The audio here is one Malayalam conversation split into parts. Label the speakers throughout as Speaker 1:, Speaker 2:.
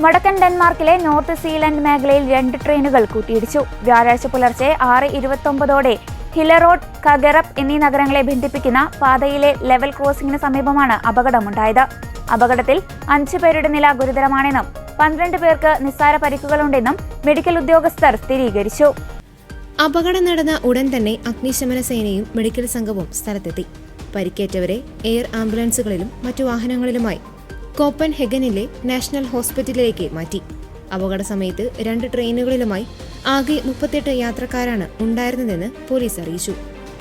Speaker 1: വടക്കൻ ഡെൻമാർക്കിലെ നോർത്ത് സീലൻഡ് മേഖലയിൽ 2 ട്രെയിനുകൾ കൂട്ടിയിടിച്ചു. വ്യാഴാഴ്ച പുലർച്ചെ 6:29 ഹിലറോഡ്, കഗറപ്പ് എന്നീ നഗരങ്ങളെ ബന്ധിപ്പിക്കുന്ന പാതയിലെ ലെവൽ ക്രോസിംഗിന് സമീപമാണ് അപകടമുണ്ടായത്. അപകടത്തിൽ 5 പേരുടെ നില ഗുരുതരമാണെന്നും 12 പേർക്ക് നിസ്സാര പരിക്കുകളുണ്ടെന്നും മെഡിക്കൽ ഉദ്യോഗസ്ഥർ സ്ഥിരീകരിച്ചു.
Speaker 2: അപകടം നടന്ന ഉടൻ തന്നെ അഗ്നിശമന സേനയും മെഡിക്കൽ സംഘവും സ്ഥലത്തെത്തി. പരിക്കേറ്റവരെ എയർ ആംബുലൻസുകളിലും മറ്റു വാഹനങ്ങളിലുമായി കോപ്പൻഹെഗനിലെ നാഷണൽ ഹോസ്പിറ്റലിലേക്ക് മാറ്റി. അപകട സമയത്ത് 2 ട്രെയിനുകളിലുമായി ആകെ 38 യാത്രക്കാരാണ് ഉണ്ടായിരുന്നതെന്ന് പോലീസ് അറിയിച്ചു.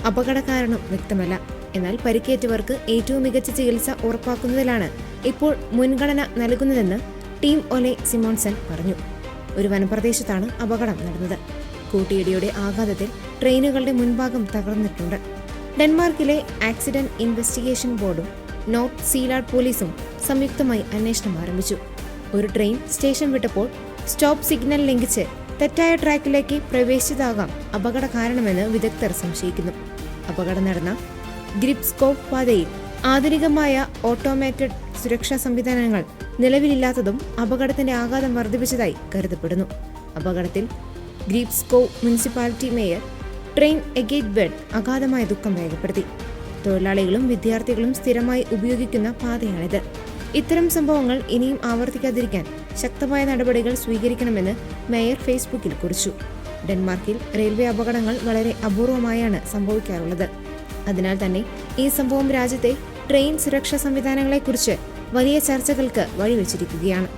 Speaker 2: അപകട കാരണം വ്യക്തമല്ല. എന്നാൽ പരിക്കേറ്റവർക്ക് ഏറ്റവും മികച്ച ചികിത്സ ഉറപ്പാക്കുന്നതിലാണ് ഇപ്പോൾ മുൻഗണന നൽകുന്നതെന്ന് ടീം ഒലെ സിമോൺസൺ പറഞ്ഞു. ഒരു വനപ്രദേശത്താണ് അപകടം നടന്നത്. കൂട്ടിയിടിയുടെ ആഘാതത്തിൽ ട്രെയിനുകളുടെ മുൻഭാഗം തകർന്നിട്ടുണ്ട്. ഡെൻമാർക്കിലെ ആക്സിഡന്റ് ഇൻവെസ്റ്റിഗേഷൻ ബോർഡും നോർത്ത് സീലാൻഡ് പോലീസും സംയുക്തമായി അന്വേഷണം ആരംഭിച്ചു. ഒരു ട്രെയിൻ സ്റ്റേഷൻ വിട്ടപ്പോൾ സ്റ്റോപ്പ് സിഗ്നൽ ലംഘിച്ച് തെറ്റായ ട്രാക്കിലേക്ക് പ്രവേശിച്ചതാകാം അപകട കാരണമെന്ന് വിദഗ്ധർ സംശയിക്കുന്നു. അപകടം നടന്ന ഗ്രിപ്സ്കോഫ് പാതയിൽ ആധുനികമായ ഓട്ടോമേറ്റഡ് സുരക്ഷാ സംവിധാനങ്ങൾ നിലവിലില്ലാത്തതും അപകടത്തിന്റെ ആഘാതം വർദ്ധിപ്പിച്ചതായി കരുതപ്പെടുന്നു. അപകടത്തിൽ ഗ്രിപ്സ്കോവ് മുനിസിപ്പാലിറ്റി മേയർ ട്രെയിൻ എഗേറ്റ് ബെഡ് അഗാധമായ ദുഃഖം രേഖപ്പെടുത്തി. തൊഴിലാളികളും വിദ്യാർത്ഥികളും സ്ഥിരമായി ഉപയോഗിക്കുന്ന പാതയാണിത്. ഇത്തരം സംഭവങ്ങൾ ഇനിയും ആവർത്തിക്കാതിരിക്കാൻ ശക്തമായ നടപടികൾ സ്വീകരിക്കണമെന്ന് മേയർ ഫേസ്ബുക്കിൽ കുറിച്ചു. ഡെൻമാർക്കിൽ റെയിൽവേ അപകടങ്ങൾ വളരെ അപൂർവമായാണ് സംഭവിക്കാറുള്ളത്. അതിനാൽ തന്നെ ഈ സംഭവം രാജ്യത്തെ ട്രെയിൻ സുരക്ഷാ സംവിധാനങ്ങളെക്കുറിച്ച് വലിയ ചർച്ചകൾക്ക് വഴിവെച്ചിരിക്കുകയാണ്.